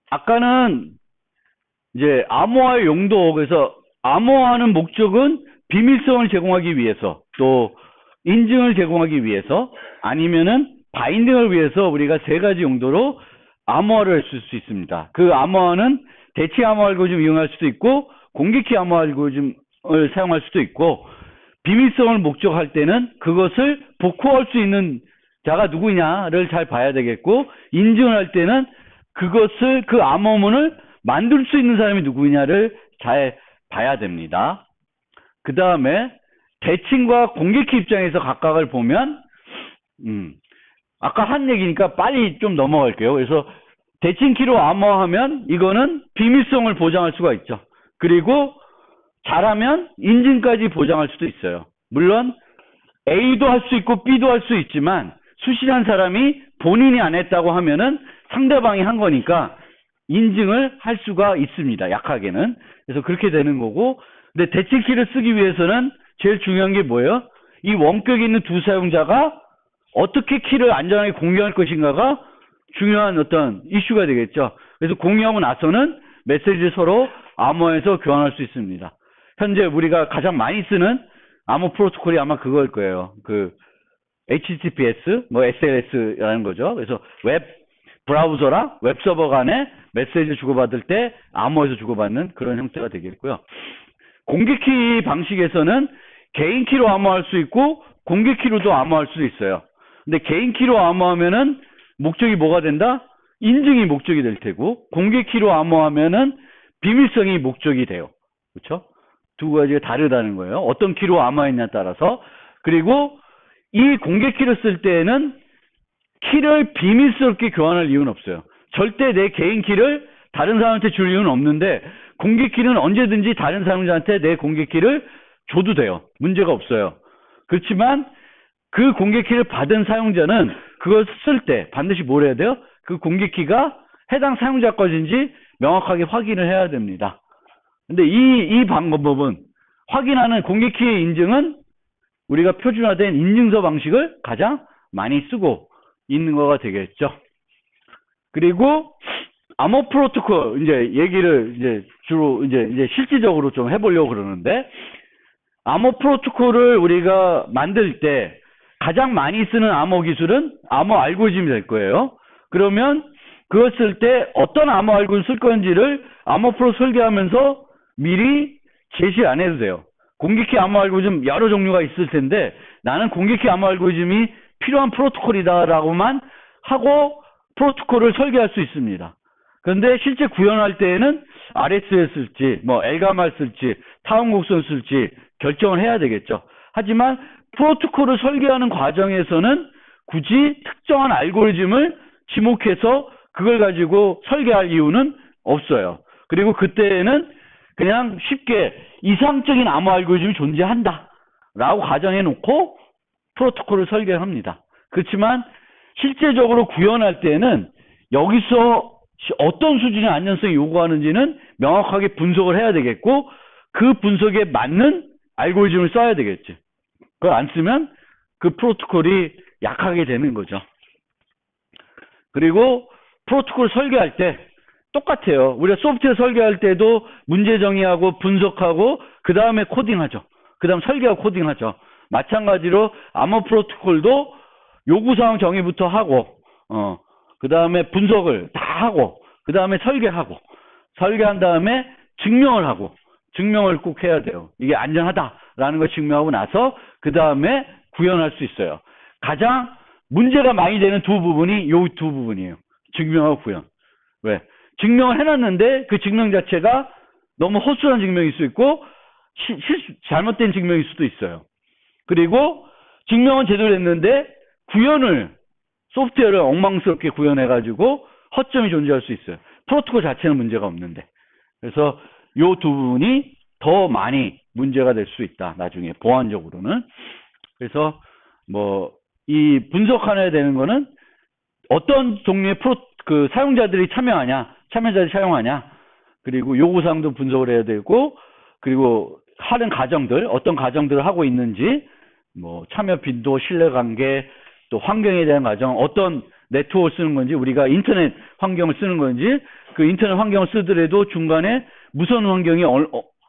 아까는 이제 암호화의 용도, 그래서 암호화하는 목적은 비밀성을 제공하기 위해서, 또 인증을 제공하기 위해서, 아니면은 바인딩을 위해서 우리가 세 가지 용도로 암호화를 쓸 수 있습니다. 그 암호화는 대치 암호 알고리즘 이용할 수도 있고, 공개키 암호 알고리즘을 사용할 수도 있고, 비밀성을 목적할 때는 그것을 복호할 수 있는 자가 누구냐를 잘 봐야 되겠고, 인증을 할 때는 그것을, 그 암호문을 만들 수 있는 사람이 누구냐를 잘 봐야 됩니다. 그 다음에 대칭과 공개키 입장에서 각각을 보면, 아까 한 얘기니까 빨리 좀 넘어갈게요. 그래서 대칭키로 암호하면 이거는 비밀성을 보장할 수가 있죠. 그리고 잘하면 인증까지 보장할 수도 있어요. 물론 A도 할 수 있고 B도 할 수 있지만 수신한 사람이 본인이 안 했다고 하면은 상대방이 한 거니까 인증을 할 수가 있습니다. 약하게는. 그래서 그렇게 되는 거고, 근데 대칭키를 쓰기 위해서는 제일 중요한 게 뭐예요? 이 원격에 있는 두 사용자가 어떻게 키를 안전하게 공유할 것인가가 중요한 어떤 이슈가 되겠죠. 그래서 공유하고 나서는 메시지를 서로 암호화해서 교환할 수 있습니다. 현재 우리가 가장 많이 쓰는 암호 프로토콜이 아마 그거일 거예요. 그 HTTPS, 뭐 SLS라는 거죠. 그래서 웹 브라우저랑 웹 서버 간에 메시지를 주고받을 때 암호해서 주고받는 그런 형태가 되겠고요. 공개키 방식에서는 개인키로 암호할 수 있고 공개키로도 암호할 수도 있어요. 근데 개인키로 암호하면은 목적이 뭐가 된다? 인증이 목적이 될 테고, 공개키로 암호하면은 비밀성이 목적이 돼요. 그렇죠? 두 가지가 다르다는 거예요. 어떤 키로 암호했냐에 따라서. 그리고 이 공개키를 쓸 때에는 키를 비밀스럽게 교환할 이유는 없어요. 절대 내 개인 키를 다른 사람한테 줄 이유는 없는데, 공개키는 언제든지 다른 사용자한테 내 공개키를 줘도 돼요. 문제가 없어요. 그렇지만 그 공개키를 받은 사용자는 그걸 쓸 때 반드시 뭘 해야 돼요? 그 공개키가 해당 사용자 것인지 명확하게 확인을 해야 됩니다. 근데 이 방법은, 확인하는 공개키의 인증은 우리가 표준화된 인증서 방식을 가장 많이 쓰고 있는 거가 되겠죠. 그리고 암호 프로토콜 이제 얘기를 이제 주로 이제 실질적으로 좀 해보려고 그러는데, 암호 프로토콜을 우리가 만들 때 가장 많이 쓰는 암호 기술은 암호 알고리즘이 될 거예요. 그러면 그걸 쓸 때 어떤 암호 알고리즘 쓸 건지를 암호 프로 설계하면서 미리 제시 안 해도 돼요. 공개키 암호 알고리즘 여러 종류가 있을 텐데 나는 공개키 암호 알고리즘이 필요한 프로토콜이다라고만 하고 프로토콜을 설계할 수 있습니다. 그런데 실제 구현할 때에는 RS를 쓸지, 뭐 엘가마를 쓸지, 타운곡선 쓸지 결정을 해야 되겠죠. 하지만 프로토콜을 설계하는 과정에서는 굳이 특정한 알고리즘을 지목해서 그걸 가지고 설계할 이유는 없어요. 그리고 그때는 그냥 쉽게 이상적인 암호 알고리즘이 존재한다 라고 가정해 놓고 프로토콜을 설계합니다. 그렇지만 실제적으로 구현할 때는 여기서 어떤 수준의 안전성이 요구하는지는 명확하게 분석을 해야 되겠고, 그 분석에 맞는 알고리즘을 써야 되겠지. 그걸 안 쓰면 그 프로토콜이 약하게 되는 거죠. 그리고 프로토콜 설계할 때 똑같아요. 우리가 소프트웨어 설계할 때도 문제 정의하고 분석하고 그 다음에 코딩하죠. 그 다음 설계하고 코딩하죠. 마찬가지로 암호 프로토콜도 요구사항 정의부터 하고 그 다음에 분석을 다 하고 그 다음에 설계하고, 설계한 다음에 증명을 하고, 증명을 꼭 해야 돼요. 이게 안전하다라는 걸 증명하고 나서 그 다음에 구현할 수 있어요. 가장 문제가 많이 되는 두 부분이 요 두 부분이에요. 증명하고 구현. 왜? 증명을 해놨는데 그 증명 자체가 너무 허술한 증명일 수 있고 잘못된 증명일 수도 있어요. 그리고 증명은 제대로 했는데 구현을, 소프트웨어를 엉망스럽게 구현해가지고 허점이 존재할 수 있어요. 프로토콜 자체는 문제가 없는데. 그래서 요 두 부분이 더 많이 문제가 될 수 있다. 나중에 보안적으로는. 그래서 뭐 이 분석해야 되는 거는 어떤 종류의 그 사용자들이 참여자들이 사용하냐, 그리고 요구사항도 분석을 해야 되고, 그리고 하는 가정들, 어떤 가정들을 하고 있는지, 뭐 참여 빈도, 신뢰관계, 또 환경에 대한 가정, 어떤 네트워크를 쓰는 건지, 우리가 인터넷 환경을 쓰는 건지, 그 인터넷 환경을 쓰더라도 중간에 무선 환경이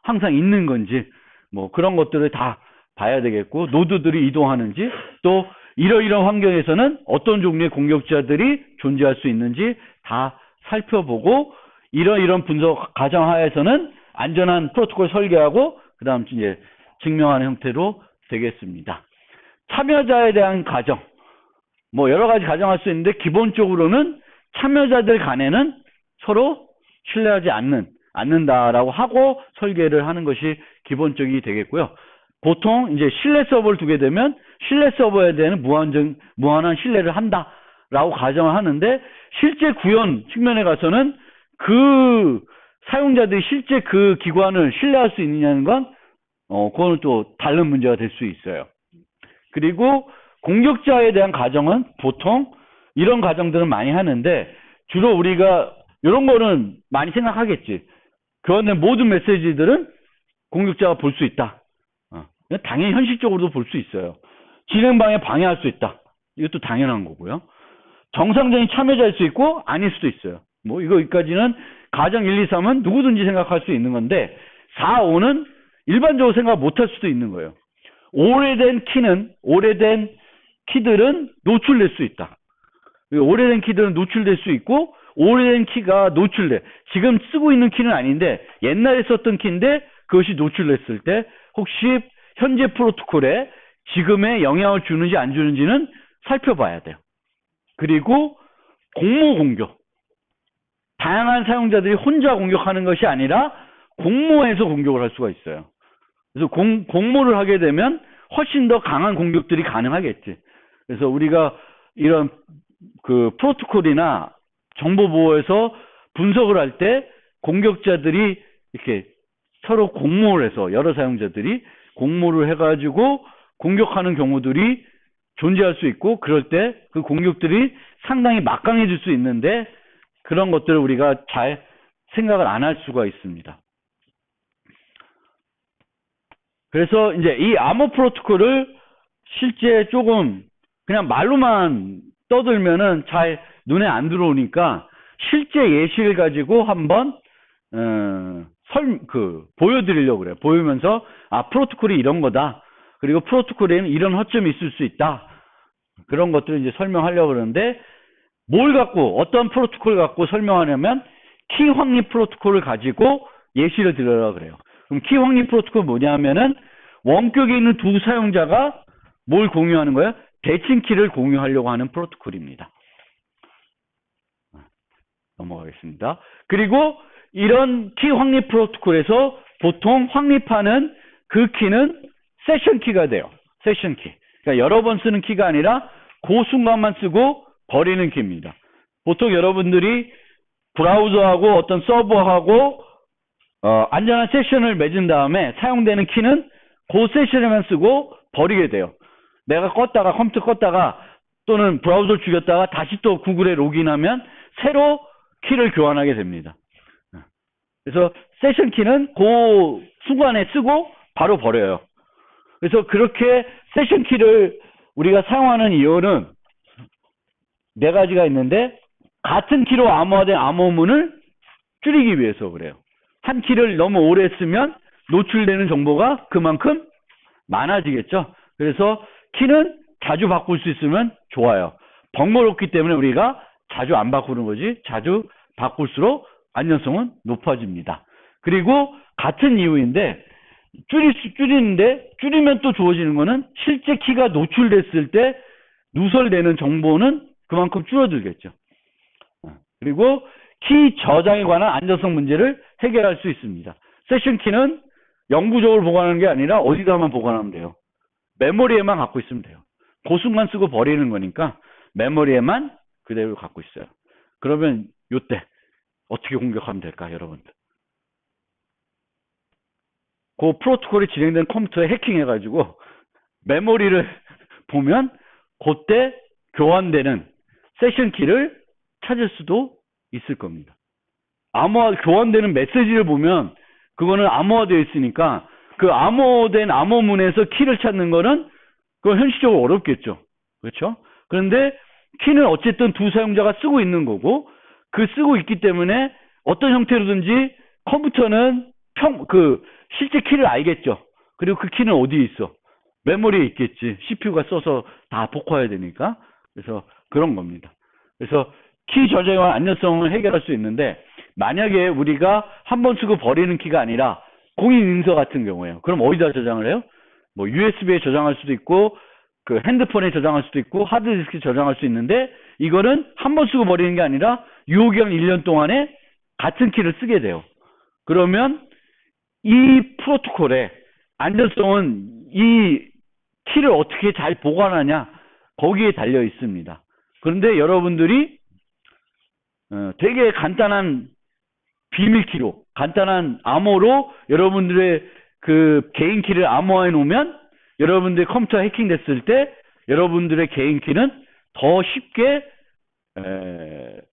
항상 있는 건지 뭐 그런 것들을 다 봐야 되겠고, 노드들이 이동하는지, 또 이러이러한 환경에서는 어떤 종류의 공격자들이 존재할 수 있는지 다 살펴보고, 이러이러한 분석 가정하에서는 안전한 프로토콜 설계하고 그 다음 이제 증명하는 형태로 되겠습니다. 참여자에 대한 가정, 뭐 여러 가지 가정할 수 있는데, 기본적으로는 참여자들 간에는 서로 신뢰하지 않는다라고 하고 설계를 하는 것이 기본적이 되겠고요. 보통 이제 신뢰 서버를 두게 되면 신뢰 서버에 대한 무한한 신뢰를 한다라고 가정을 하는데, 실제 구현 측면에 가서는 그 사용자들이 실제 그 기관을 신뢰할 수 있느냐는 건 그거는 또 다른 문제가 될 수 있어요. 그리고 공격자에 대한 가정은 보통 이런 가정들은 많이 하는데, 주로 우리가 이런 거는 많이 생각하겠지. 교환된 모든 메시지들은 공격자가 볼 수 있다. 당연히 현실적으로도 볼 수 있어요. 진행방해 방해할 수 있다. 이것도 당연한 거고요. 정상적인 참여자일 수 있고 아닐 수도 있어요. 뭐 여기까지는 가정 1, 2, 3은 누구든지 생각할 수 있는 건데, 4, 5는 일반적으로 생각 못할 수도 있는 거예요. 오래된 키들은 노출될 수 있다. 오래된 키들은 노출될 수 있고, 오래된 키가 노출돼. 지금 쓰고 있는 키는 아닌데 옛날에 썼던 키인데 그것이 노출됐을 때 혹시 현재 프로토콜에 지금의 영향을 주는지 안 주는지는 살펴봐야 돼요. 그리고 공모 공격. 다양한 사용자들이 혼자 공격하는 것이 아니라 공모해서 공격을 할 수가 있어요. 그래서 공모를 하게 되면 훨씬 더 강한 공격들이 가능하겠지. 그래서 우리가 이런 그 프로토콜이나 정보 보호에서 분석을 할 때 공격자들이 이렇게 서로 공모를 해서, 여러 사용자들이 공모를 해가지고 공격하는 경우들이 존재할 수 있고, 그럴 때 그 공격들이 상당히 막강해질 수 있는데, 그런 것들을 우리가 잘 생각을 안 할 수가 있습니다. 그래서 이제 이 암호 프로토콜을 실제 조금 그냥 말로만 떠들면은 잘 눈에 안 들어오니까 실제 예시를 가지고 한번 보여드리려고 그래요. 보이면서 프로토콜이 이런 거다. 그리고 프로토콜에는 이런 허점이 있을 수 있다. 그런 것들을 이제 설명하려고 그러는데, 어떤 프로토콜 갖고 설명하냐면 키 확립 프로토콜을 가지고 예시를 들으려고 그래요. 그럼 키 확립 프로토콜 뭐냐면은 원격에 있는 두 사용자가 뭘 공유하는 거예요? 대칭 키를 공유하려고 하는 프로토콜입니다. 넘어가겠습니다. 그리고 이런 키 확립 프로토콜에서 보통 확립하는 그 키는 세션 키가 돼요. 세션 키. 그러니까 여러 번 쓰는 키가 아니라 그 순간만 쓰고 버리는 키입니다. 보통 여러분들이 브라우저하고 어떤 서버하고 안전한 세션을 맺은 다음에 사용되는 키는 그 세션에만 쓰고 버리게 돼요. 내가 컴퓨터 껐다가 또는 브라우저를 죽였다가 다시 또 구글에 로그인하면 새로 키를 교환하게 됩니다. 그래서 세션 키는 그 순간에 쓰고 바로 버려요. 그래서 그렇게 세션 키를 우리가 사용하는 이유는 네 가지가 있는데, 같은 키로 암호화된 암호문을 줄이기 위해서 그래요. 한 키를 너무 오래 쓰면 노출되는 정보가 그만큼 많아지겠죠. 그래서 키는 자주 바꿀 수 있으면 좋아요. 번거롭기 때문에 우리가 자주 안 바꾸는 거지, 자주 바꿀수록 안전성은 높아집니다. 그리고 같은 이유인데, 줄이는데, 줄이면 또 좋아지는 거는 실제 키가 노출됐을 때 누설되는 정보는 그만큼 줄어들겠죠. 그리고 키 저장에 관한 안전성 문제를 해결할 수 있습니다. 세션 키는 영구적으로 보관하는 게 아니라 어디다만 보관하면 돼요. 메모리에만 갖고 있으면 돼요. 그 순간 쓰고 버리는 거니까 메모리에만 그대로 갖고 있어요. 그러면 요때 어떻게 공격하면 될까, 여러분들? 그 프로토콜이 진행된 컴퓨터에 해킹해가지고 메모리를 보면 그때 교환되는 세션 키를 찾을 수도 있을 겁니다. 교환되는 메시지를 보면 그거는 암호화되어 있으니까 그 암호된 암호문에서 키를 찾는 거는 그건 현실적으로 어렵겠죠. 그렇죠? 그런데 키는 어쨌든 두 사용자가 쓰고 있는 거고, 그 쓰고 있기 때문에 어떤 형태로든지 컴퓨터는 실제 키를 알겠죠. 그리고 그 키는 어디에 있어? 메모리에 있겠지. CPU가 써서 다 복화해야 되니까. 그래서 그런 겁니다. 그래서 키 저장과 안전성을 해결할 수 있는데, 만약에 우리가 한 번 쓰고 버리는 키가 아니라 공인인증서 같은 경우에요. 그럼 어디다 저장을 해요? 뭐 USB에 저장할 수도 있고, 그 핸드폰에 저장할 수도 있고, 하드디스크에 저장할 수 있는데, 이거는 한 번 쓰고 버리는 게 아니라 유효기간 1년 동안에 같은 키를 쓰게 돼요. 그러면 이 프로토콜의 안전성은 이 키를 어떻게 잘 보관하냐, 거기에 달려 있습니다. 그런데 여러분들이 되게 간단한 비밀키로, 간단한 암호로 여러분들의 그 개인 키를 암호화해 놓으면 여러분들의 컴퓨터 해킹됐을 때 여러분들의 개인 키는 더 쉽게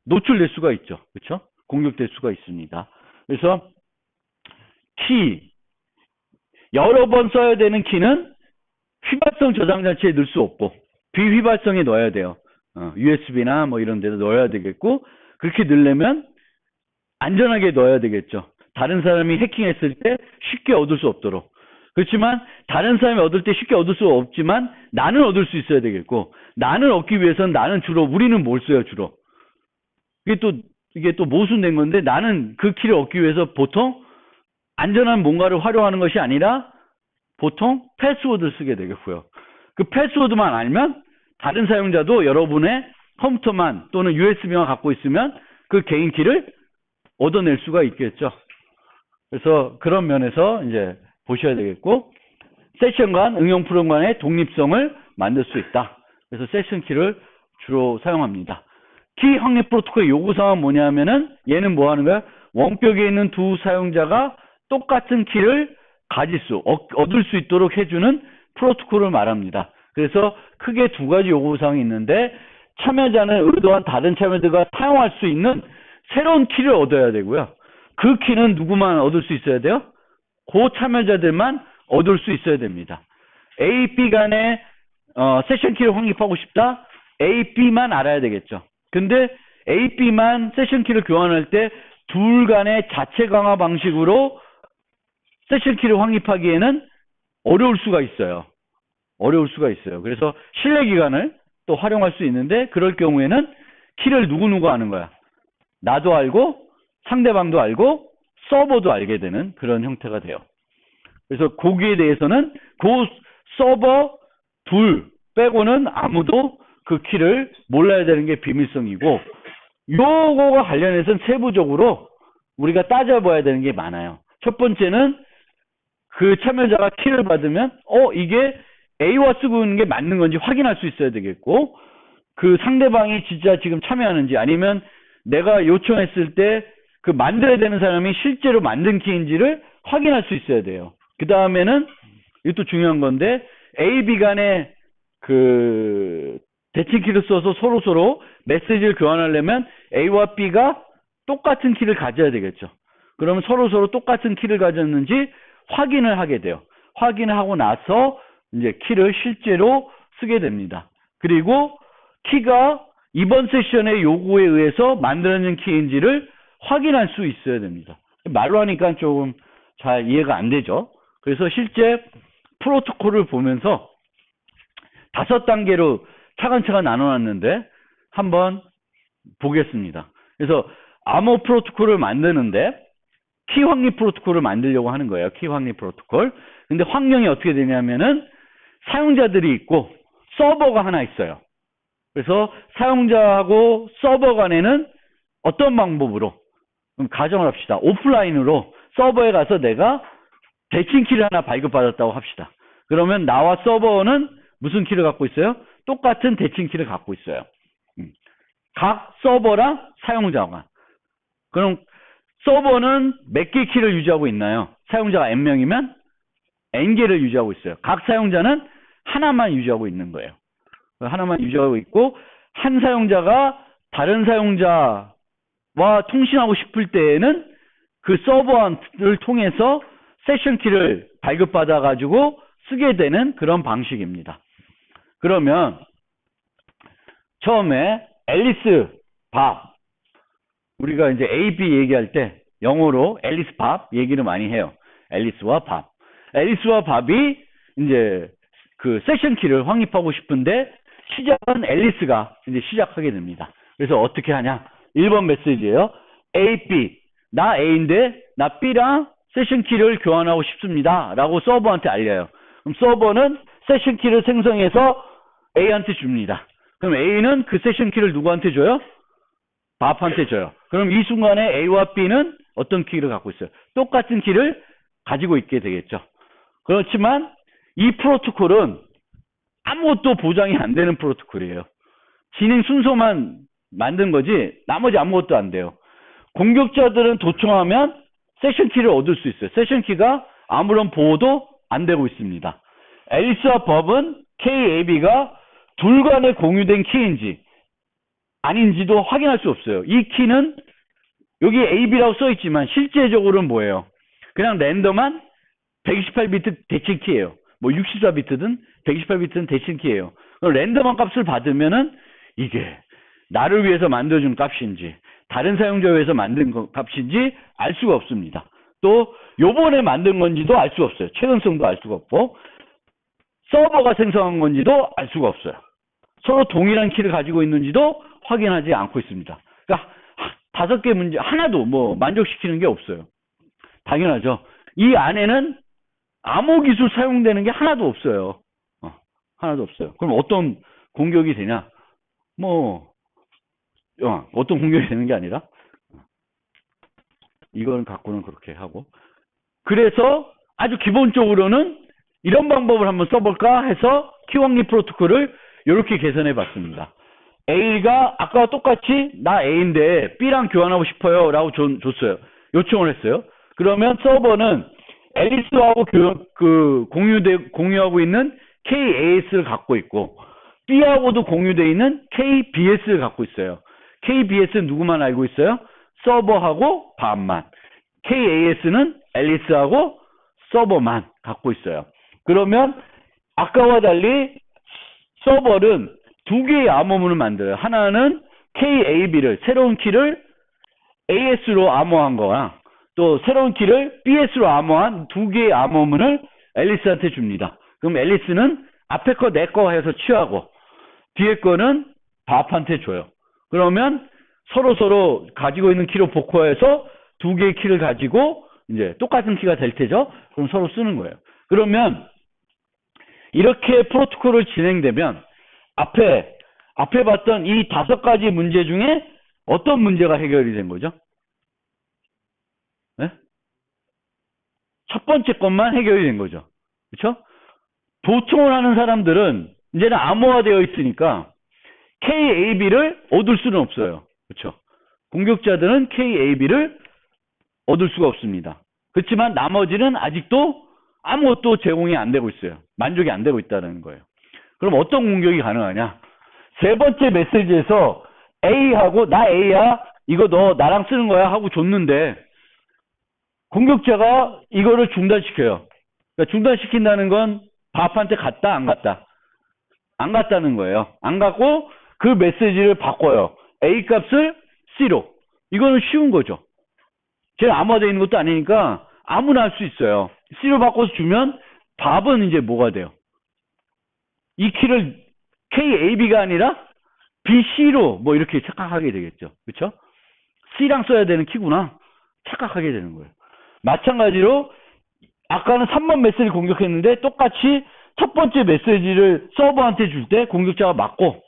노출될 수가 있죠. 그렇죠? 공격될 수가 있습니다. 그래서 키, 여러 번 써야 되는 키는 휘발성 저장 장치에 넣을 수 없고 비휘발성에 넣어야 돼요. USB나 뭐 이런 데도 넣어야 되겠고, 그렇게 넣으려면 안전하게 넣어야 되겠죠. 다른 사람이 해킹했을 때 쉽게 얻을 수 없도록. 그렇지만 다른 사람이 얻을 때 쉽게 얻을 수 없지만 나는 얻을 수 있어야 되겠고, 나는 얻기 위해서는 나는 주로, 우리는 뭘 써요 주로? 이게 또 모순된 건데, 나는 그 키를 얻기 위해서 보통 안전한 뭔가를 활용하는 것이 아니라 보통 패스워드를 쓰게 되겠고요. 그 패스워드만 알면 다른 사용자도 여러분의 컴퓨터만 또는 USB만 갖고 있으면 그 개인 키를 얻어낼 수가 있겠죠. 그래서 그런 면에서 이제 보셔야 되겠고, 세션 간, 응용 프로그램 간의 독립성을 만들 수 있다. 그래서 세션 키를 주로 사용합니다. 키 확립 프로토콜의 요구사항은 뭐냐면은, 얘는 뭐 하는 거야? 원격에 있는 두 사용자가 똑같은 키를 얻을 수 있도록 해주는 프로토콜을 말합니다. 그래서 크게 두 가지 요구사항이 있는데, 참여자는 의도한 다른 참여자가 사용할 수 있는 새로운 키를 얻어야 되고요. 그 키는 누구만 얻을 수 있어야 돼요? 그 참여자들만 얻을 수 있어야 됩니다. A, B 간에 세션 키를 확립하고 싶다? A, B만 알아야 되겠죠. 근데 A, B만 세션 키를 교환할 때 둘 간의 자체 강화 방식으로 세션 키를 확립하기에는 어려울 수가 있어요. 그래서 신뢰 기간을 또 활용할 수 있는데, 그럴 경우에는 키를 누구누구 아는 거야. 나도 알고 상대방도 알고 서버도 알게 되는 그런 형태가 돼요. 그래서 거기에 대해서는 그 서버 둘 빼고는 아무도 그 키를 몰라야 되는 게 비밀성이고, 요거가 관련해서는 세부적으로 우리가 따져봐야 되는 게 많아요. 첫 번째는 그 참여자가 키를 받으면 이게 A와 쓰고 있는 게 맞는 건지 확인할 수 있어야 되겠고, 그 상대방이 진짜 지금 참여하는지, 아니면 내가 요청했을 때 그 만들어야 되는 사람이 실제로 만든 키인지를 확인할 수 있어야 돼요. 그 다음에는 이것도 중요한 건데, A, B 간에 그 대칭 키를 써서 서로 메시지를 교환하려면 A와 B가 똑같은 키를 가져야 되겠죠. 그러면 서로 똑같은 키를 가졌는지 확인을 하게 돼요. 확인을 하고 나서 이제 키를 실제로 쓰게 됩니다. 그리고 키가 이번 세션의 요구에 의해서 만들어진 키인지를 확인할 수 있어야 됩니다. 말로 하니까 조금 잘 이해가 안 되죠. 그래서 실제 프로토콜을 보면서 5단계로 차근차근 나눠놨는데 한번 보겠습니다. 그래서 암호 프로토콜을 만드는데 키 확립 프로토콜을 만들려고 하는 거예요. 키 확립 프로토콜. 근데 환경이 어떻게 되냐면은 사용자들이 있고 서버가 하나 있어요. 그래서 사용자하고 서버 간에는 어떤 방법으로, 가정을 합시다. 오프라인으로 서버에 가서 내가 대칭 키를 하나 발급받았다고 합시다. 그러면 나와 서버는 무슨 키를 갖고 있어요? 똑같은 대칭 키를 갖고 있어요. 각 서버랑 사용자가. 그럼 서버는 몇 개 키를 유지하고 있나요? 사용자가 n명이면 n개를 유지하고 있어요. 각 사용자는 하나만 유지하고 있는 거예요. 하나만 유지하고 있고, 한 사용자가 다른 사용자와 통신하고 싶을 때에는 그 서버를 통해서 세션 키를 발급받아 가지고 쓰게 되는 그런 방식입니다. 그러면 처음에 앨리스 밥 우리가 이제 A, B 얘기할 때 영어로 앨리스 밥 얘기를 많이 해요. 앨리스와 밥. 앨리스와 밥이 이제 그 세션 키를 확립하고 싶은데 시작은 앨리스가 이제 시작하게 됩니다. 그래서 어떻게 하냐? 1번 메시지예요. A, B. 나 A인데 나 B랑 세션 키를 교환하고 싶습니다. 라고 서버한테 알려요. 그럼 서버는 세션 키를 생성해서 A한테 줍니다. 그럼 A는 그 세션 키를 누구한테 줘요? 밥한테 줘요. 그럼 이 순간에 A와 B는 어떤 키를 갖고 있어요? 똑같은 키를 가지고 있게 되겠죠. 그렇지만 이 프로토콜은 아무것도 보장이 안 되는 프로토콜이에요. 진행 순서만 만든 거지 나머지 아무것도 안 돼요. 공격자들은 도청하면 세션 키를 얻을 수 있어요. 세션 키가 아무런 보호도 안 되고 있습니다. 앨리스와 법은 KAB가 둘 간에 공유된 키인지 아닌지도 확인할 수 없어요. 이 키는 여기 AB라고 써 있지만 실제적으로는 뭐예요? 그냥 랜덤한 128비트 대칭 키예요. 뭐 64비트든 128비트는 대칭 키예요. 랜덤한 값을 받으면은 이게 나를 위해서 만들어준 값인지 다른 사용자를 위해서 만든 값인지 알 수가 없습니다. 또 요번에 만든 건지도 알 수 없어요. 최근성도 알 수가 없고 서버가 생성한 건지도 알 수가 없어요. 서로 동일한 키를 가지고 있는지도 확인하지 않고 있습니다. 그러니까 5개 문제 하나도 뭐 만족시키는 게 없어요. 당연하죠. 이 안에는 암호 기술 사용되는 게 하나도 없어요. 하나도 없어요. 그럼 어떤 공격이 되냐? 어떤 공격이 되는 게 아니라 이걸 갖고는 그렇게 하고 그래서 아주 기본적으로는 이런 방법을 한번 써볼까 해서 키확립 프로토콜을 이렇게 개선해 봤습니다. A가 아까와 똑같이 나 A인데 B랑 교환하고 싶어요 라고 줬어요. 요청을 했어요. 그러면 서버는 앨리스하고 공유하고 있는 KAS를 갖고 있고 B하고도 공유되어 있는 KBS를 갖고 있어요. KBS는 누구만 알고 있어요? 서버하고 밥만. KAS는 앨리스하고 서버만 갖고 있어요. 그러면 아까와 달리 서버는 두 개의 암호문을 만들어요. 하나는 KAB를 새로운 키를 AS로 암호한 거랑 또 새로운 키를 BS로 암호한 두 개의 암호문을 앨리스한테 줍니다. 그럼 앨리스는 앞에 거 내 거 해서 취하고 뒤에 거는 밥한테 줘요. 그러면 서로 가지고 있는 키로 복호해서 두 개의 키를 가지고 이제 똑같은 키가 될 테죠. 그럼 서로 쓰는 거예요. 그러면 이렇게 프로토콜을 진행되면 앞에 봤던 이 5가지 문제 중에 어떤 문제가 해결이 된 거죠? 네? 첫 번째 것만 해결이 된 거죠. 그렇죠? 도청을 하는 사람들은 이제는 암호화되어 있으니까 KAB를 얻을 수는 없어요. 그렇죠? 공격자들은 KAB를 얻을 수가 없습니다. 그렇지만 나머지는 아직도 아무것도 제공이 안 되고 있어요. 만족이 안 되고 있다는 거예요. 그럼 어떤 공격이 가능하냐? 세 번째 메시지에서 A하고 나 A야 이거 너 나랑 쓰는 거야 하고 줬는데 공격자가 이거를 중단시켜요. 그러니까 중단시킨다는 건 밥한테 갔다 안 갔다? 안 갔다는 거예요. 안 갔고 그 메시지를 바꿔요. A 값을 C로. 이거는 쉬운 거죠. 제일 암호화되어 있는 것도 아니니까 아무나 할 수 있어요. C로 바꿔서 주면 밥은 이제 뭐가 돼요? 이 키를 KAB가 아니라 BC로 뭐 이렇게 착각하게 되겠죠. 그렇죠? C랑 써야 되는 키구나. 착각하게 되는 거예요. 마찬가지로 아까는 3번 메시지를 공격했는데 똑같이 첫 번째 메시지를 서버한테 줄 때 공격자가 맞고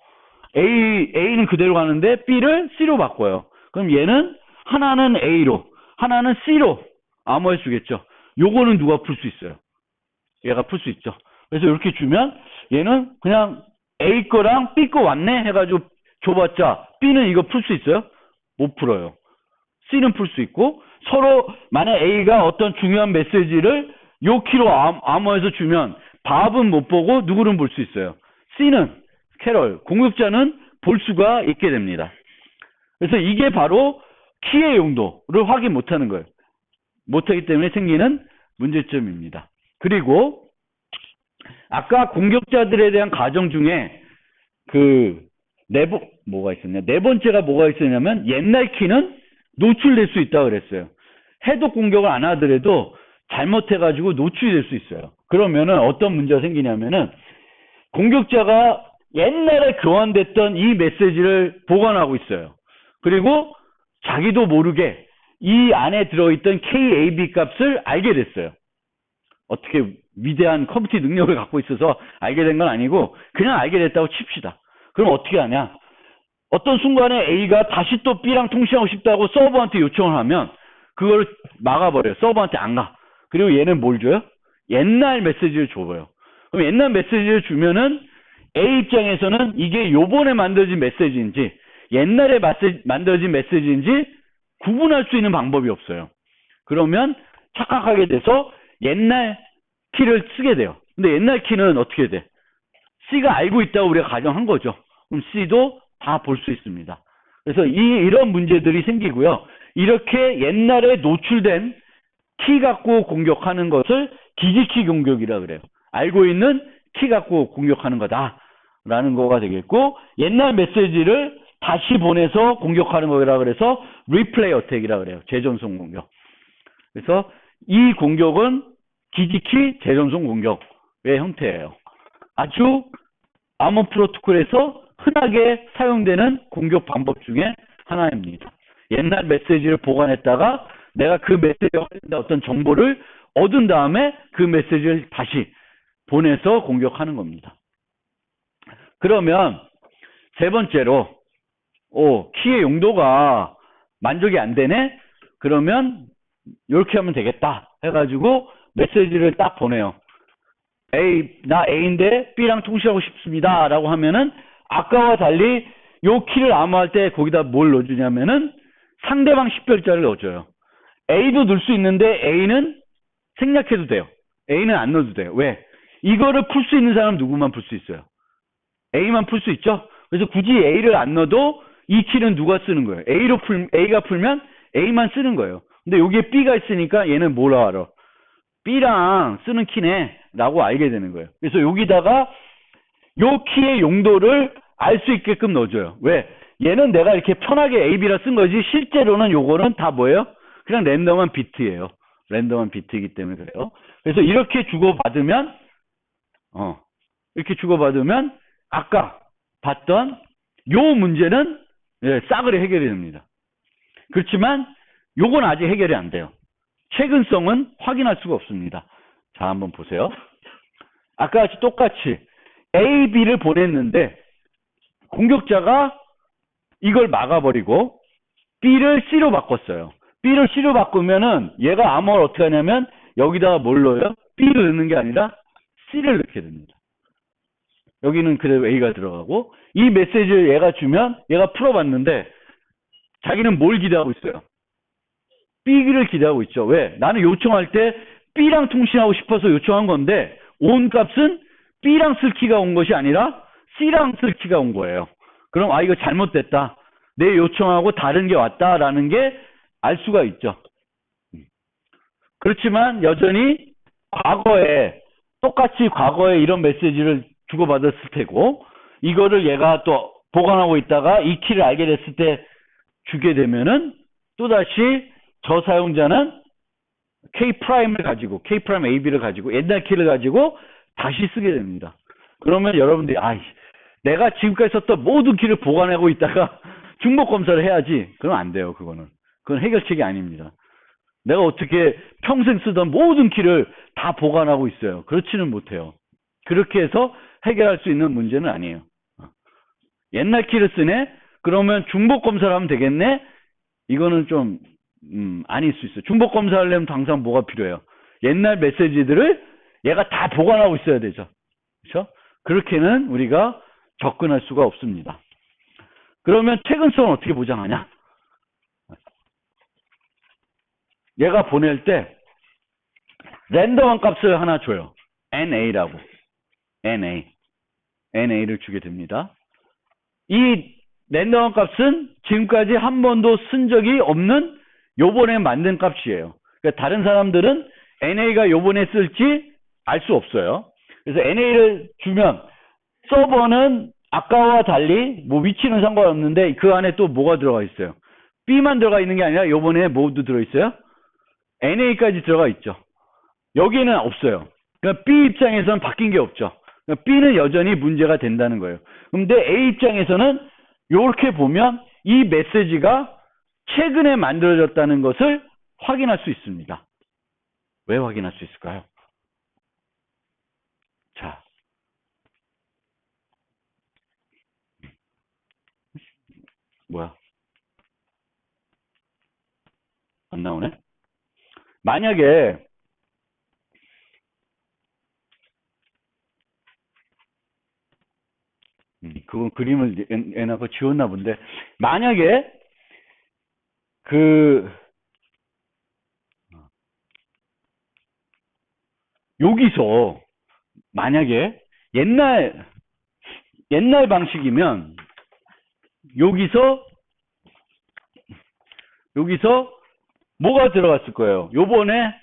A는 그대로 가는데 B를 C로 바꿔요. 그럼 얘는 하나는 A로 하나는 C로 암호해 주겠죠. 요거는 누가 풀 수 있어요? 얘가 풀 수 있죠. 그래서 이렇게 주면 얘는 그냥 A 거랑 B 거 왔네 해가지고 줘봤자 B는 이거 풀 수 있어요? 못 풀어요. C는 풀 수 있고 서로 만약 A가 어떤 중요한 메시지를 요 키로 암호해서 주면 밥은 못 보고 누구는 볼 수 있어요. C는 캐럴 공격자는 볼 수가 있게 됩니다. 그래서 이게 바로 키의 용도를 확인 못하는 거예요. 못하기 때문에 생기는 문제점입니다. 그리고 아까 공격자들에 대한 가정 중에 뭐가 있었냐? 네 번째가 뭐가 있었냐면 옛날 키는 노출될 수 있다고 그랬어요. 해독 공격을 안 하더라도 잘못해가지고 노출이 될 수 있어요. 그러면은 어떤 문제가 생기냐면은 공격자가 옛날에 교환됐던 이 메시지를 보관하고 있어요. 그리고 자기도 모르게 이 안에 들어있던 KAB 값을 알게 됐어요. 어떻게 위대한 컴퓨터 능력을 갖고 있어서 알게 된 건 아니고 그냥 알게 됐다고 칩시다. 그럼 어떻게 하냐? 어떤 순간에 A가 다시 또 B랑 통신하고 싶다고 서버한테 요청을 하면 그걸 막아버려요. 서버한테 안 가. 그리고 얘는 뭘 줘요? 옛날 메시지를 줘버려요. 그럼 옛날 메시지를 주면은 A 입장에서는 이게 요번에 만들어진 메시지인지 옛날에 만들어진 메시지인지 구분할 수 있는 방법이 없어요. 그러면 착각하게 돼서 옛날 키를 쓰게 돼요. 근데 옛날 키는 어떻게 돼? C가 알고 있다고 우리가 가정한 거죠. 그럼 C도 다 볼 수 있습니다. 그래서 이런 문제들이 생기고요. 이렇게 옛날에 노출된 키 갖고 공격하는 것을 기지키 공격이라 그래요. 알고 있는 키 갖고 공격하는 거다라는 거가 되겠고, 옛날 메시지를 다시 보내서 공격하는 거라 그래서 리플레이 어택이라 그래요. 재전송 공격. 그래서 이 공격은 기지키 재전송 공격의 형태예요. 아주 아머 프로토콜에서 흔하게 사용되는 공격 방법 중에 하나입니다. 옛날 메시지를 보관했다가 내가 그 메시지와 관련된 어떤 정보를 얻은 다음에 그 메시지를 다시 보내서 공격하는 겁니다. 그러면 세 번째로 키의 용도가 만족이 안 되네? 그러면 이렇게 하면 되겠다 해가지고 메시지를 딱 보내요. 나 A인데 B랑 통신하고 싶습니다 라고 하면은 아까와 달리 요 키를 암호할 때 거기다 뭘 넣어주냐면은 상대방 10별자를 넣어줘요. A도 넣을 수 있는데 A는 생략해도 돼요. A는 안 넣어도 돼요. 왜? 이거를 풀 수 있는 사람은 누구만 풀 수 있어요? A만 풀 수 있죠? 그래서 굳이 A를 안 넣어도 이 키는 누가 쓰는 거예요? A가 풀면 A만 쓰는 거예요. 근데 여기에 B가 있으니까 얘는 뭐라 알아? B랑 쓰는 키네 라고 알게 되는 거예요. 그래서 여기다가 요 키의 용도를 알 수 있게끔 넣어줘요. 왜? 얘는 내가 이렇게 편하게 A, B라 쓴 거지 실제로는 요거는 다 뭐예요? 그냥 랜덤한 비트예요. 랜덤한 비트이기 때문에 그래요. 그래서 이렇게 주고받으면 아까 봤던 요 문제는 싸그리 해결이 됩니다. 그렇지만 요건 아직 해결이 안 돼요. 최근성은 확인할 수가 없습니다. 자, 한번 보세요. 아까 같이 똑같이 A, B를 보냈는데 공격자가 이걸 막아버리고 B를 C로 바꿨어요. B를 C로 바꾸면은 얘가 암호를 어떻게 하냐면 여기다가 뭘 넣어요? B를 넣는 게 아니라 C를 넣게 됩니다. 여기는 그대로 A가 들어가고 이 메시지를 얘가 주면 얘가 풀어봤는데 자기는 뭘 기대하고 있어요? B를 기대하고 있죠. 왜? 나는 요청할 때 B랑 통신하고 싶어서 요청한 건데 온 값은 B랑 쓸 키가 온 것이 아니라 C랑 쓸 키가 온 거예요. 그럼 이거 잘못됐다. 내 요청하고 다른 게 왔다라는 게 알 수가 있죠. 그렇지만 여전히 똑같이 과거에 이런 메시지를 주고받았을 테고 이거를 얘가 또 보관하고 있다가 이 키를 알게 됐을 때 주게 되면은 또다시 저 사용자는 K'을 가지고 K'Prime AB를 가지고 옛날 키를 가지고 다시 쓰게 됩니다. 그러면 여러분들이 내가 지금까지 썼던 모든 키를 보관하고 있다가 중복 검사를 해야지. 그럼 안 돼요. 그건 해결책이 아닙니다. 내가 어떻게 평생 쓰던 모든 키를 다 보관하고 있어요. 그렇지는 못해요. 그렇게 해서 해결할 수 있는 문제는 아니에요. 옛날 키를 쓰네? 그러면 중복 검사를 하면 되겠네? 이거는 좀 아닐 수 있어요. 중복 검사를 하려면 항상 뭐가 필요해요? 옛날 메시지들을 얘가 다 보관하고 있어야 되죠. 그렇죠? 그렇게는 우리가 접근할 수가 없습니다. 그러면 최근성은 어떻게 보장하냐? 얘가 보낼 때 랜덤한 값을 하나 줘요. NA라고. NA를 주게 됩니다. 이 랜덤한 값은 지금까지 한 번도 쓴 적이 없는 요번에 만든 값이에요. 그러니까 다른 사람들은 NA가 요번에 쓸지 알 수 없어요. 그래서 NA를 주면 서버는 아까와 달리 위치는 상관없는데 그 안에 또 뭐가 들어가 있어요? B만 들어가 있는 게 아니라 요번에 뭐도 들어있어요? NA까지 들어가 있죠. 여기에는 없어요. 그러니까 B 입장에서는 바뀐 게 없죠. 그러니까 B는 여전히 문제가 된다는 거예요. 근데 A 입장에서는 이렇게 보면 이 메시지가 최근에 만들어졌다는 것을 확인할 수 있습니다. 왜 확인할 수 있을까요? 자, 뭐야? 안 나오네? 만약에 그건 그림을 해놔서 지웠나 본데, 만약에 여기서 만약에 옛날 방식이면 여기서 뭐가 들어갔을 거예요? 요번에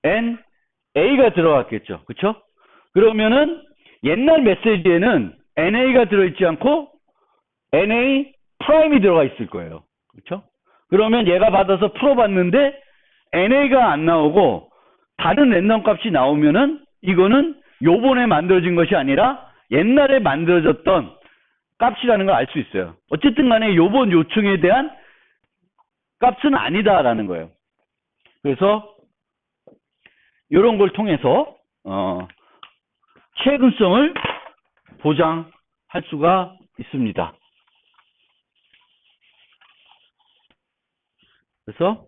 NA가 들어갔겠죠. 그쵸? 그러면은 옛날 메시지에는 NA가 들어있지 않고 NA 프라임이 들어가 있을 거예요. 그쵸? 그러면 얘가 받아서 풀어봤는데 NA가 안 나오고 다른 랜덤 값이 나오면은 이거는 요번에 만들어진 것이 아니라 옛날에 만들어졌던 값이라는 걸 알 수 있어요. 어쨌든 간에 요번 요청에 대한 값은 아니다라는 거예요. 그래서 이런 걸 통해서 최근성을 보장할 수가 있습니다. 그래서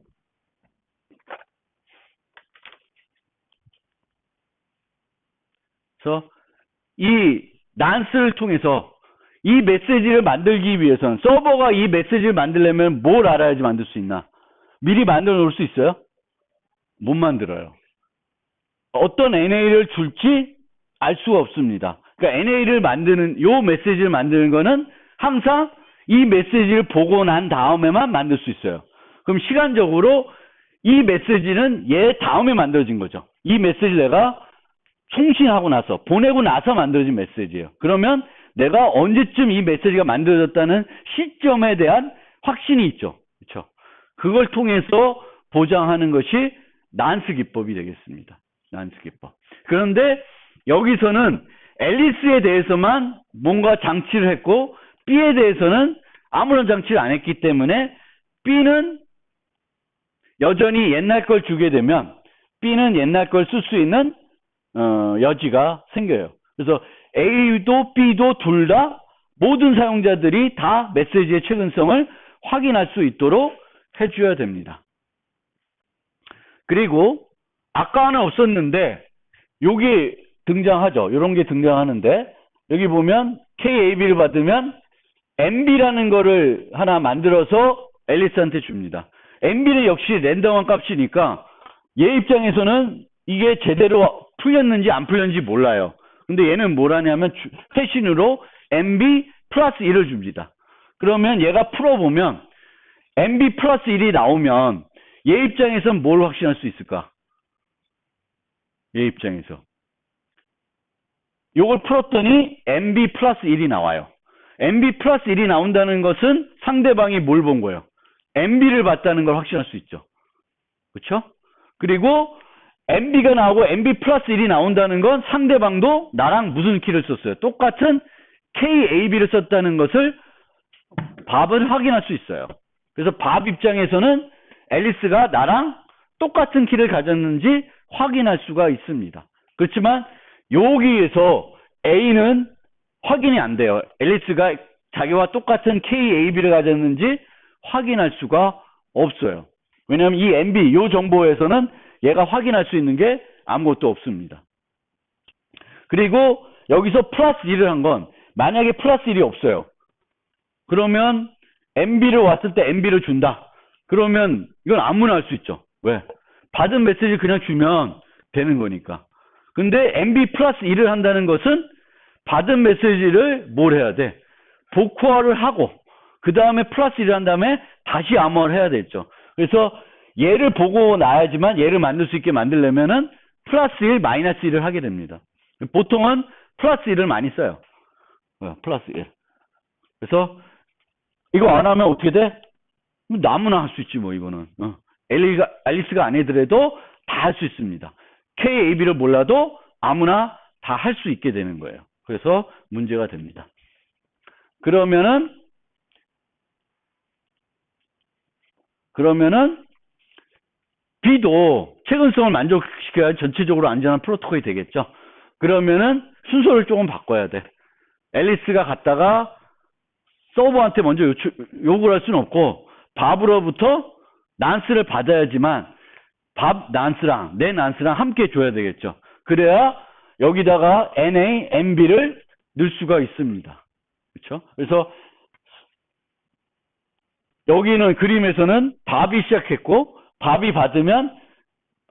이 난스를 통해서 이 메시지를 만들기 위해서는 서버가 이 메시지를 만들려면 뭘 알아야지 만들 수 있나? 미리 만들어 놓을 수 있어요? 못 만들어요. 어떤 NA를 줄지 알 수가 없습니다. 그러니까 NA를 만드는, 요 메시지를 만드는 거는 항상 이 메시지를 보고 난 다음에만 만들 수 있어요. 그럼 시간적으로 이 메시지는 얘 다음에 만들어진 거죠. 이 메시지를 내가 송신하고 나서, 보내고 나서 만들어진 메시지예요. 그러면 내가 언제쯤 이 메시지가 만들어졌다는 시점에 대한 확신이 있죠. 그렇죠? 그걸 통해서 보장하는 것이 난스 기법이 되겠습니다. 난스 기법. 그런데 여기서는 앨리스에 대해서만 뭔가 장치를 했고 B에 대해서는 아무런 장치를 안 했기 때문에 B는 여전히 옛날 걸 주게 되면 B는 옛날 걸 쓸 수 있는 여지가 생겨요. 그래서 A도 B도 둘 다 모든 사용자들이 다 메시지의 최근성을 확인할 수 있도록 해줘야 됩니다. 그리고 아까는 없었는데 여기 등장하죠. 이런 게 등장하는데 여기 보면 KAB를 받으면 MB라는 거를 하나 만들어서 앨리스한테 줍니다. MB는 역시 랜덤한 값이니까 얘 입장에서는 이게 제대로 풀렸는지 안 풀렸는지 몰라요. 근데 얘는 뭘 하냐면 패신으로 MB 플러스 1을 줍니다. 그러면 얘가 풀어보면 MB 플러스 1이 나오면 얘 입장에서는 뭘 확신할 수 있을까? 얘 입장에서 요걸 풀었더니 MB 플러스 1이 나와요. MB 플러스 1이 나온다는 것은 상대방이 뭘 본 거예요? MB를 봤다는 걸 확신할 수 있죠. 그렇죠? 그리고 MB가 나오고 MB 플러스 1이 나온다는 건 상대방도 나랑 무슨 키를 썼어요? 똑같은 KAB를 썼다는 것을 밥은 확인할 수 있어요. 그래서 밥 입장에서는 앨리스가 나랑 똑같은 키를 가졌는지 확인할 수가 있습니다. 그렇지만 여기에서 A는 확인이 안 돼요. 앨리스가 자기와 똑같은 KAB를 가졌는지 확인할 수가 없어요. 왜냐하면 이 MB, 이 정보에서는 얘가 확인할 수 있는 게 아무것도 없습니다. 그리고 여기서 플러스 1을 한 건 만약에 플러스 1이 없어요. 그러면 MB를 왔을 때 MB를 준다. 그러면 이건 아무나 할 수 있죠. 왜? 받은 메시지 그냥 주면 되는 거니까. 근데 MB 플러스 1을 한다는 것은 받은 메시지를 뭘 해야 돼? 복호화를 하고 그 다음에 플러스 1을 한 다음에 다시 암호화를 해야 되죠. 그래서 얘를 보고 나야지만 얘를 만들 수 있게 만들려면은 플러스 1, 마이너스 1을 하게 됩니다. 보통은 플러스 1을 많이 써요. 플러스 1. 그래서 이거 안 하면 어떻게 돼? 아무나 할 수 있지, 뭐, 이거는. 앨리스가 아니더라도 다 할 수 있습니다. KAB를 몰라도 아무나 다 할 수 있게 되는 거예요. 그래서 문제가 됩니다. 그러면은 B도 최근성을 만족시켜야 전체적으로 안전한 프로토콜이 되겠죠. 그러면은 순서를 조금 바꿔야 돼. 앨리스가 갔다가 서버한테 먼저 요구를 할 수는 없고 밥으로부터 난스를 받아야지만 밥 난스랑 내 난스랑 함께 줘야 되겠죠. 그래야 여기다가 NA, MB를 넣을 수가 있습니다. 그렇죠? 그래서 여기는 그림에서는 밥이 시작했고 밥이 받으면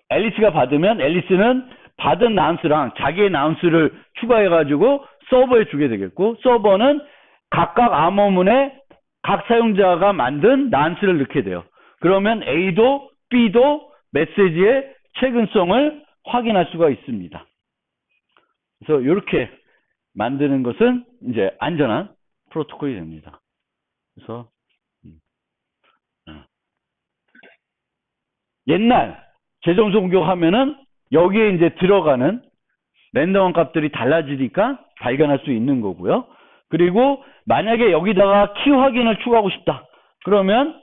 앨리스가 받으면 앨리스는 받은 난스랑 자기의 난스를 추가해가지고 서버에 주게 되겠고 서버는 각각 암호문에 각 사용자가 만든 난스를 넣게 돼요. 그러면 A도 B도 메시지의 최근성을 확인할 수가 있습니다. 그래서 이렇게 만드는 것은 이제 안전한 프로토콜이 됩니다. 그래서 옛날 재정수 공격하면은 여기에 이제 들어가는 랜덤 값들이 달라지니까 발견할 수 있는 거고요. 그리고 만약에 여기다가 키 확인을 추가하고 싶다. 그러면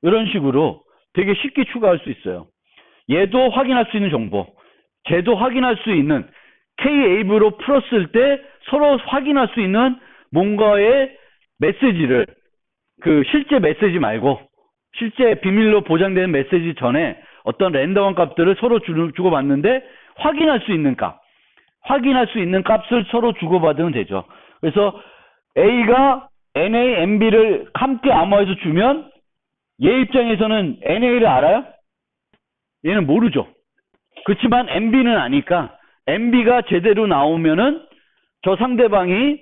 이런 식으로 되게 쉽게 추가할 수 있어요. 얘도 확인할 수 있는 정보, 쟤도 확인할 수 있는 K-AB로 풀었을 때 서로 확인할 수 있는 뭔가의 메시지를 그 실제 메시지 말고 실제 비밀로 보장되는 메시지 전에 어떤 랜덤한 값들을 서로 주고받는데 확인할 수 있는 값, 확인할 수 있는 값을 서로 주고받으면 되죠. 그래서 A가 NA, MB를 함께 암호해서 주면 얘 입장에서는 NA를 알아요? 얘는 모르죠. 그렇지만 MB는 아니까 MB가 제대로 나오면은 저 상대방이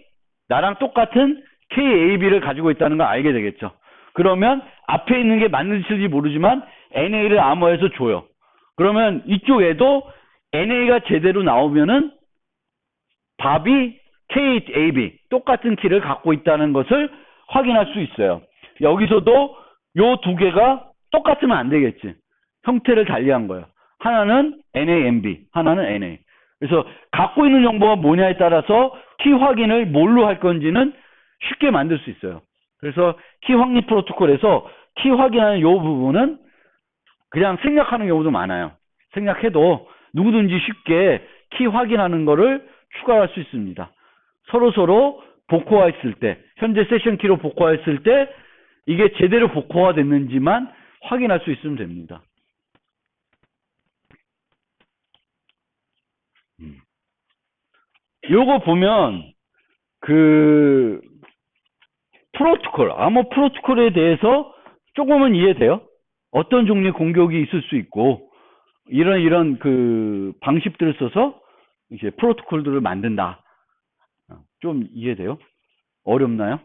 나랑 똑같은 KAB를 가지고 있다는 걸 알게 되겠죠. 그러면 앞에 있는 게 맞는지 모르지만 NA를 암호해서 줘요. 그러면 이쪽에도 NA가 제대로 나오면은 답이 KAB 똑같은 키를 갖고 있다는 것을 확인할 수 있어요. 여기서도 요 두 개가 똑같으면 안 되겠지. 형태를 달리한 거예요. 하나는 NAMB, 하나는 NA. 그래서 갖고 있는 정보가 뭐냐에 따라서 키 확인을 뭘로 할 건지는 쉽게 만들 수 있어요. 그래서 키 확립 프로토콜에서 키 확인하는 요 부분은 그냥 생략하는 경우도 많아요. 생략해도 누구든지 쉽게 키 확인하는 거를 추가할 수 있습니다. 서로 복호화했을 때, 현재 세션 키로 복호화했을 때 이게 제대로 복호화 됐는지만 확인할 수 있으면 됩니다. 요거 보면 그 프로토콜, 암호 프로토콜에 대해서 조금은 이해돼요? 어떤 종류의 공격이 있을 수 있고 이런 그 방식들을 써서 이제 프로토콜들을 만든다. 좀 이해돼요? 어렵나요?